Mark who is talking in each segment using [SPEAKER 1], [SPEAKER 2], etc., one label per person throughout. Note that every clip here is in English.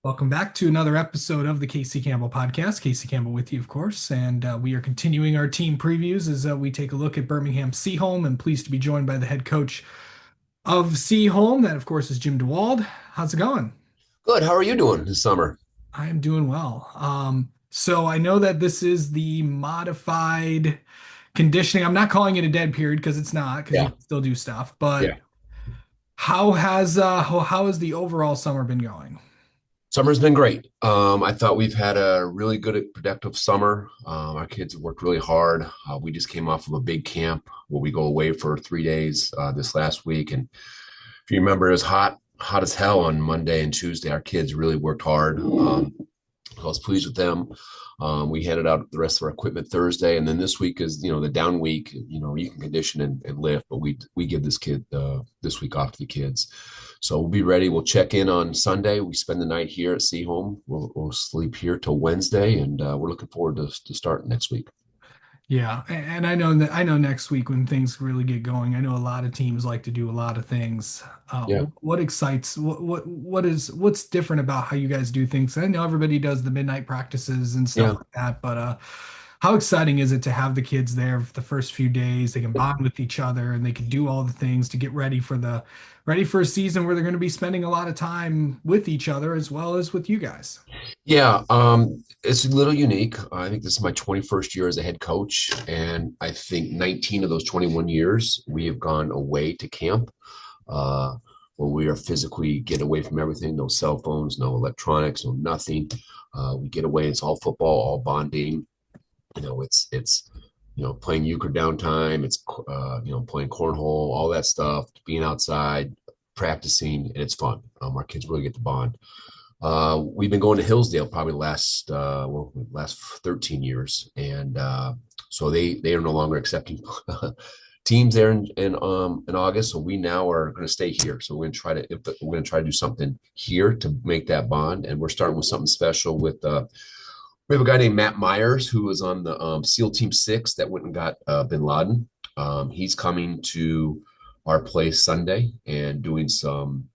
[SPEAKER 1] Welcome back to another episode of the Casey Campbell podcast. Casey Campbell with you, of course, and we are continuing our team previews as we take a look at Birmingham Seaholm. And pleased to be joined by the head coach of Seaholm. That, of course, is Jim Dewald. How's it going?
[SPEAKER 2] Good. How are you doing this summer?
[SPEAKER 1] I am doing well. So I know that this is the modified conditioning. I'm not calling it a dead period because it's not, because you
[SPEAKER 2] Yeah.
[SPEAKER 1] can still do stuff. But
[SPEAKER 2] Yeah.
[SPEAKER 1] how has the overall summer been going?
[SPEAKER 2] Summer's been great. I thought we've had a really good, productive summer. Our kids have worked really hard. We just came off of a big camp where we go away for 3 days this last week. And if you remember, it was hot as hell on Monday and Tuesday. Our kids really worked hard. I was pleased with them. We handed out the rest of our equipment Thursday, and then this week is the down week. You can condition and lift, but we give this week off to the kids. So we'll be ready. We'll check in on Sunday. We spend the night here at Seaholm. We'll sleep here till Wednesday, and we're looking forward to start next week.
[SPEAKER 1] Yeah, and I know next week when things really get going, I know a lot of teams like to do a lot of things.
[SPEAKER 2] Yeah,
[SPEAKER 1] What excites what's different about how you guys do things? I know everybody does the midnight practices and stuff
[SPEAKER 2] yeah.
[SPEAKER 1] like that, but how exciting is it to have the kids there for the first few days? They can bond with each other and they can do all the things to get ready for a season where they're going to be spending a lot of time with each other as well as with you guys.
[SPEAKER 2] Yeah, it's a little unique. I think this is my 21st year as a head coach, and I think 19 of those 21 years we have gone away to camp, uh, where we are physically get away from everything. No cell phones, no electronics, no nothing. We get away. It's all football, all bonding. It's playing euchre downtime. It's playing cornhole, all that stuff. Being outside, practicing, and it's fun. Our kids really get to bond. We've been going to Hillsdale probably last 13 years, and so they are no longer accepting teams there in August. So we now are going to stay here. So we're going to try to do something here to make that bond, and we're starting with something special with we have a guy named Matt Myers who was on the SEAL Team 6 that went and got Bin Laden. He's coming to our place Sunday and doing some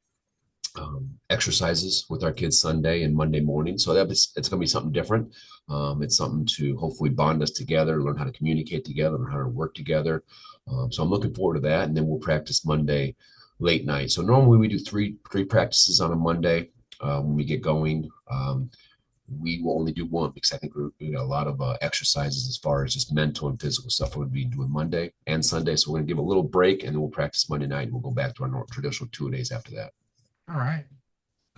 [SPEAKER 2] exercises with our kids Sunday and Monday morning. So it's going to be something different. It's something to hopefully bond us together, learn how to communicate together, learn how to work together. So I'm looking forward to that. And then we'll practice Monday late night. So normally we do three practices on a Monday when we get going. We will only do one because I think we got a lot of exercises as far as just mental and physical stuff we'll be doing Monday and Sunday. So we're going to give a little break and then we'll practice Monday night and we'll go back to our traditional 2 days after that.
[SPEAKER 1] All right.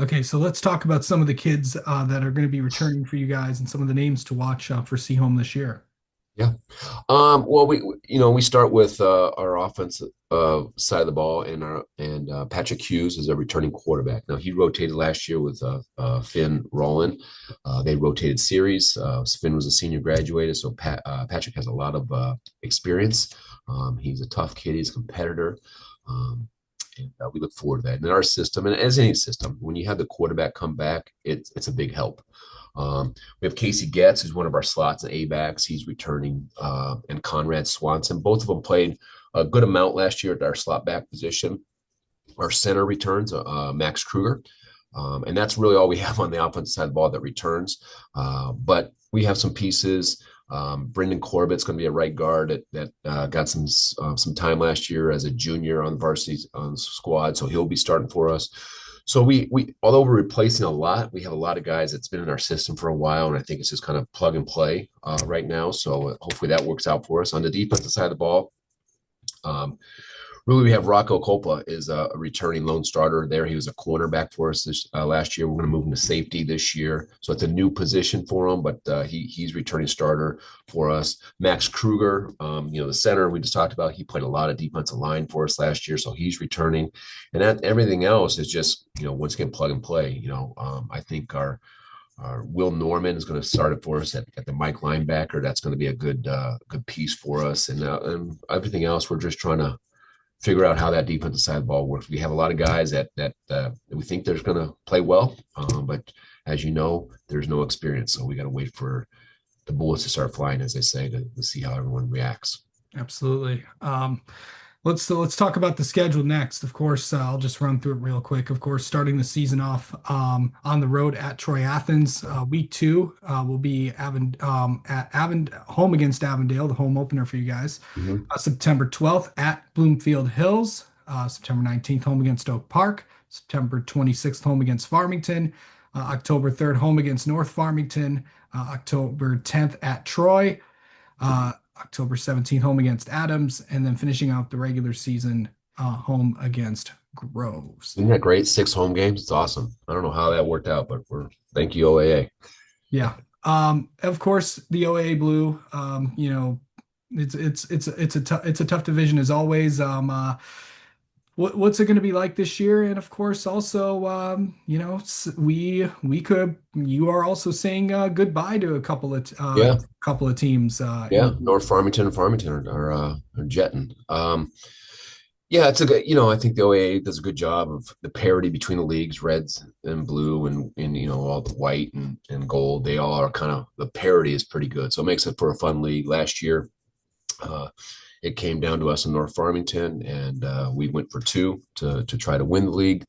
[SPEAKER 1] Okay, so let's talk about some of the kids that are going to be returning for you guys and some of the names to watch for Seahome this year.
[SPEAKER 2] Yeah. Well, we start with our offensive side of the ball, and Patrick Hughes is a returning quarterback. Now he rotated last year with Finn Rowland. They rotated series. Finn was a senior graduated, so Patrick has a lot of experience. He's a tough kid. He's a competitor. And we look forward to that. And in our system, and as any system, when you have the quarterback come back, it's a big help. We have Casey Getz, who's one of our slots and A-backs. He's returning, and Conrad Swanson. Both of them played a good amount last year at our slot back position. Our center returns, Max Kruger. And that's really all we have on the offensive side of the ball that returns. But we have some pieces. Brendan Corbett's going to be a right guard that got some time last year as a junior on the varsity squad, so he'll be starting for us. So we although we're replacing a lot, we have a lot of guys that's been in our system for a while, and I think it's just kind of plug and play right now. So hopefully that works out for us. On the defensive side of the ball, um, really we have Rocco Coppola is a returning lone starter there. He was a cornerback for us last year. We're going to move him to safety this year, so it's a new position for him, but he's returning starter for us. Max Kruger, the center we just talked about, he played a lot of defensive line for us last year, so he's returning. And everything else is just once again plug and play. I think our Will Norman is going to start it for us at the Mike linebacker. That's going to be a good piece for us, and everything else we're just trying to figure out how that defensive side of the ball works. We have a lot of guys that we think they're going to play well, but as you know, there's no experience, so we got to wait for the bullets to start flying, as they say, to see how everyone reacts.
[SPEAKER 1] Absolutely. let's talk about the schedule next. Of course, I'll just run through it real quick. Of course, starting the season off on the road at Troy Athens. Week two will be at home against Avondale, the home opener for you guys.
[SPEAKER 2] Mhm.
[SPEAKER 1] September 12th at Bloomfield Hills. September 19th home against Oak Park. September 26th home against Farmington. October 3rd home against North Farmington. October 10th at Troy. October 17th, home against Adams, and then finishing out the regular season home against Groves.
[SPEAKER 2] Isn't that great? 6 home games. It's awesome. I don't know how that worked out, but thank you, OAA.
[SPEAKER 1] Yeah. Of course, the OAA Blue, it's a tough division as always. What's it going to be like this year? And of course, also, we could. You are also saying goodbye to
[SPEAKER 2] Yeah,
[SPEAKER 1] a couple of teams.
[SPEAKER 2] yeah. North Farmington and Farmington are jetting. Yeah, it's a good, I think the OAA does a good job of the parity between the leagues, reds and blue and all the white and gold. They all are kind of the parity is pretty good. So it makes it for a fun league. Last year, uh, it came down to us in North Farmington, and we went for two to try to win the league,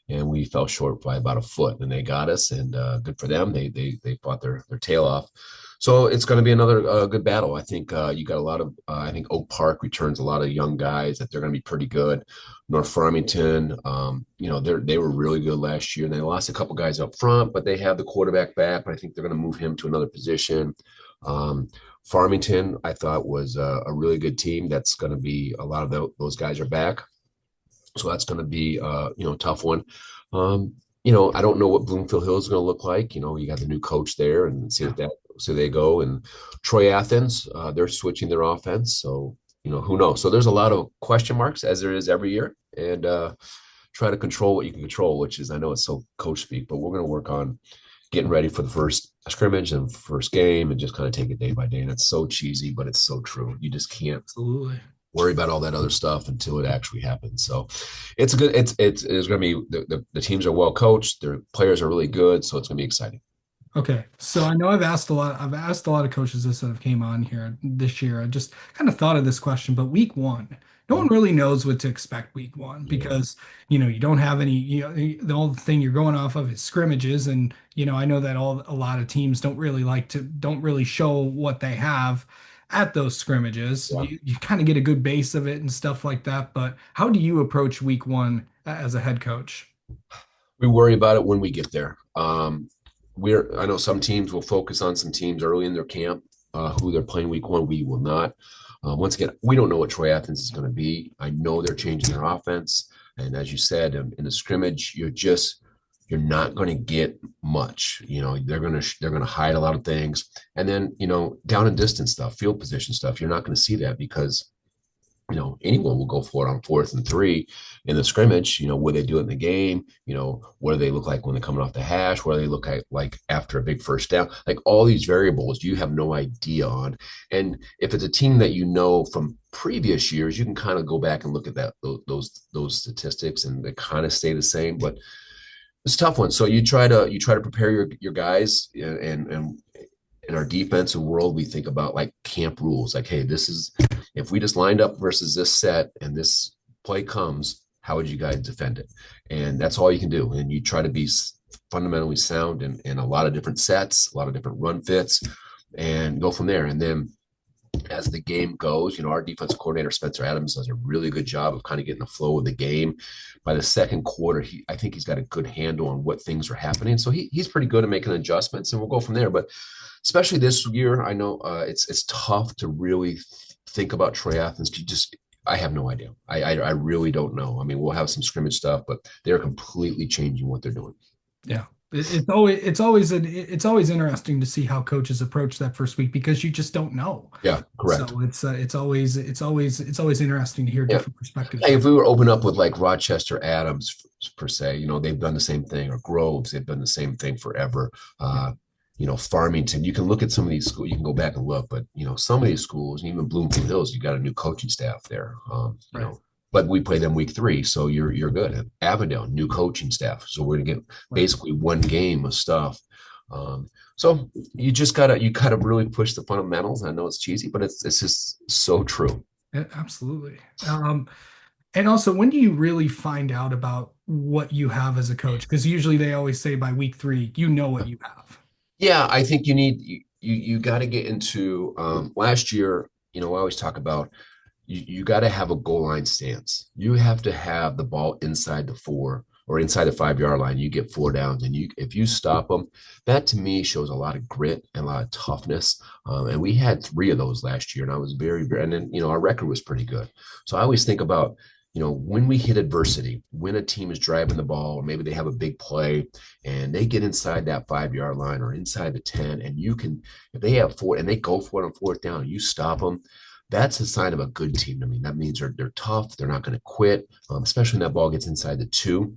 [SPEAKER 2] and we fell short by about a foot, and they got us, and good for them. They fought their tail off. So it's going to be another good battle. I think you got a lot of. I think Oak Park returns a lot of young guys that they're going to be pretty good. North Farmington, they were really good last year, and they lost a couple guys up front, but they have the quarterback back. But I think they're going to move him to another position. Um, Farmington, I thought was a really good team. That's going to be a lot of those guys are back, so that's going to be a tough one. Um, I don't know what Bloomfield Hill is going to look like. You got the new coach there, and see
[SPEAKER 1] Yeah,
[SPEAKER 2] what that so they go. And Troy Athens, they're switching their offense, so who knows. So there's a lot of question marks as there is every year, and try to control what you can control, which is I know it's so coach speak, but we're going to work on getting ready for the first scrimmage and first game and just kind of take it day by day. And it's so cheesy, but it's so true. You just can't
[SPEAKER 1] absolutely.
[SPEAKER 2] worry about all that other stuff until it actually happens. So it's a good, it's going to be, the teams are well coached. Their players are really good. So it's going to be exciting.
[SPEAKER 1] Okay, so I know I've asked a lot of coaches this that have came on here this year. I just kind of thought of this question, but week one, no one really knows what to expect week one
[SPEAKER 2] Yeah.
[SPEAKER 1] because you don't have any, the only thing you're going off of is scrimmages, and I know that a lot of teams don't really show what they have at those scrimmages.
[SPEAKER 2] Yeah.
[SPEAKER 1] You kind of get a good base of it and stuff like that, but how do you approach week one as a head coach?
[SPEAKER 2] We worry about it when we get there. I know some teams will focus on some teams early in their camp, who they're playing week one. We will not. Once again, we don't know what Troy Athens is going to be. I know they're changing their offense, and as you said, in the scrimmage, you're not going to get much. They're going to hide a lot of things, and then down and distance stuff, field position stuff. You're not going to see that because anyone will go for it on 4th and 3 in the scrimmage. Will they do it in the game? What do they look like when they're coming off the hash? What do they look like after a big first down? Like all these variables you have no idea on. And if it's a team that from previous years, you can kind of go back and look at those statistics and they kind of stay the same. But it's a tough one. So you try to prepare your guys and in our defensive world, we think about like camp rules. Like, hey, this is if we just lined up versus this set and this play comes, how would you guys defend it? And that's all you can do. And you try to be fundamentally sound in a lot of different sets, a lot of different run fits, and go from there. And then as the game goes, our defensive coordinator, Spencer Adams, does a really good job of kind of getting the flow of the game. By the second quarter, I think he's got a good handle on what things are happening. So he's pretty good at making adjustments, and we'll go from there. But especially this year, I know it's tough to really think about Troy Athens. I have no idea. I really don't know. I mean, we'll have some scrimmage stuff, but they're completely changing what they're doing.
[SPEAKER 1] Yeah. It's always interesting to see how coaches approach that first week because you just don't know.
[SPEAKER 2] Yeah, correct.
[SPEAKER 1] So it's always interesting to hear
[SPEAKER 2] Yeah.
[SPEAKER 1] different perspectives
[SPEAKER 2] Hey,
[SPEAKER 1] on
[SPEAKER 2] if we were open up with like Rochester Adams per se, they've done the same thing, or Groves, they've done the same thing forever. Farmington, you can look at some of these schools, you can go back and look, but some of these schools, even Bloomfield Hills, you got a new coaching staff there.
[SPEAKER 1] Right.
[SPEAKER 2] But we play them week 3, so you're good. At Avondale, new coaching staff, so we're gonna get
[SPEAKER 1] Right.
[SPEAKER 2] basically one game of stuff. So you gotta really push the fundamentals. I know it's cheesy, but it's just so true.
[SPEAKER 1] Yeah, absolutely. And also, when do you really find out about what you have as a coach? Because usually they always say by week three, you know what you have.
[SPEAKER 2] Yeah, I think you got to get into last year. I always talk about you got to have a goal line stance. You have to have the ball inside the four or inside the 5 yard line. You get four downs, and if you stop them, that to me shows a lot of grit and a lot of toughness. And we had three of those last year, and I was very, and then our record was pretty good. So I always think about when we hit adversity, when a team is driving the ball, or maybe they have a big play and they get inside that 5 yard line or inside the 10, and you can, if they have four and they go for it on fourth down, and you stop them, that's a sign of a good team. I mean, that means they're tough. They're not going to quit, especially when that ball gets inside the two.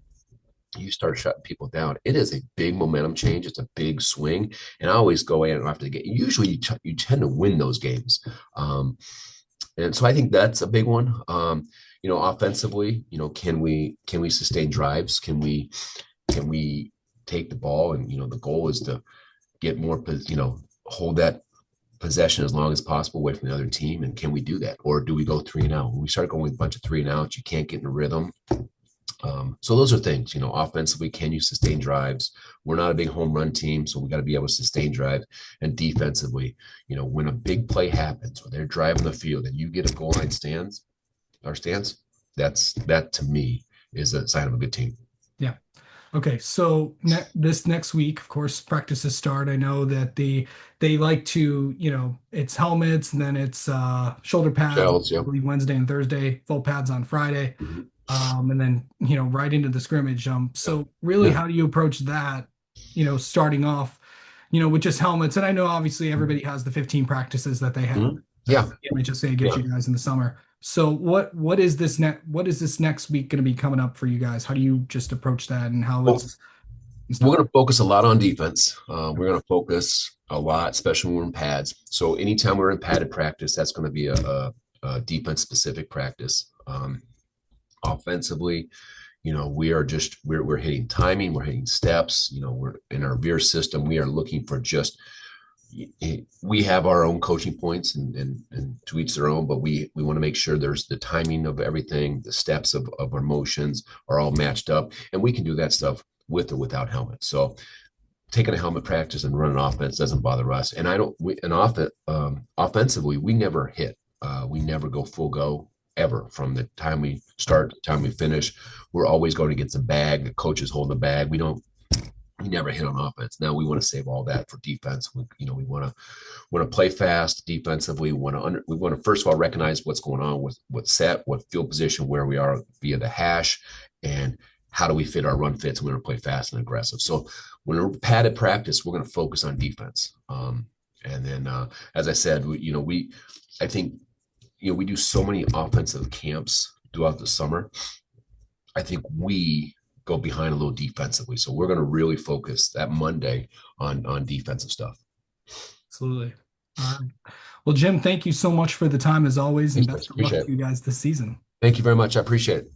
[SPEAKER 2] You start shutting people down. It is a big momentum change. It's a big swing. And I always go in after the game. Usually you tend to win those games. And so I think that's a big one. Offensively, can we sustain drives? Can we take the ball? And the goal is to get more, hold that possession as long as possible away from the other team. And can we do that? Or do we go 3 and out? When we start going with a bunch of 3 and outs, you can't get in a rhythm. So those are things, offensively, can you sustain drives? We're not a big home run team, so we got to be able to sustain drive. And defensively, when a big play happens or they're driving the field and you get a goal line stance, that to me is a sign of a good team.
[SPEAKER 1] Yeah. Okay, so this next week, of course, practices start. I know that they like to, it's helmets and then it's shoulder pads,
[SPEAKER 2] Shells,
[SPEAKER 1] I
[SPEAKER 2] yeah.
[SPEAKER 1] believe Wednesday and Thursday, full pads on Friday,
[SPEAKER 2] Mhm.
[SPEAKER 1] and then right into the scrimmage.
[SPEAKER 2] Yeah.
[SPEAKER 1] So really,
[SPEAKER 2] Yeah.
[SPEAKER 1] how do you approach that? Starting off, with just helmets, and I know obviously everybody has the 15 practices that they have
[SPEAKER 2] Mhm.
[SPEAKER 1] that
[SPEAKER 2] Yeah.
[SPEAKER 1] the MHSA gives
[SPEAKER 2] Yeah.
[SPEAKER 1] you guys in the summer. So what is this next week going to be coming up for you guys? How do you just approach that and how
[SPEAKER 2] Well,
[SPEAKER 1] it's and
[SPEAKER 2] we're
[SPEAKER 1] stuff?
[SPEAKER 2] going to focus a lot on defense. We're going to focus a lot, especially when we're in pads. So anytime we're in padded practice, that's going to be a defense specific practice. Offensively, we're hitting timing, we're hitting steps. We're in our veer system. We are looking for just we have our own coaching points and to each their own, but we want to make sure there's the timing of everything, the steps of our motions are all matched up, and we can do that stuff with or without helmets. So taking a helmet practice and running offense doesn't bother us. And I don't we and offensively, we never hit. We never go full go ever from the time we start to the time we finish. We're always going against the bag. The coach is holding the bag. We never hit on offense. Now we want to save all that for defense. We want to play fast defensively. We want to first of all recognize what's going on with what's set, what field position, where we are via the hash, and how do we fit our run fits. We're going to play fast and aggressive. So when we're padded practice, we're going to focus on defense. And then, as I said, I think, we do so many offensive camps throughout the summer. I think we go behind a little defensively. So we're going to really focus that Monday on defensive stuff.
[SPEAKER 1] Absolutely. All right. Well, Jim, thank you so much for the time as always, and
[SPEAKER 2] Thanks, Chris.
[SPEAKER 1] best of luck
[SPEAKER 2] Appreciate
[SPEAKER 1] to
[SPEAKER 2] it.
[SPEAKER 1] you guys this season.
[SPEAKER 2] Thank you very much. I appreciate it.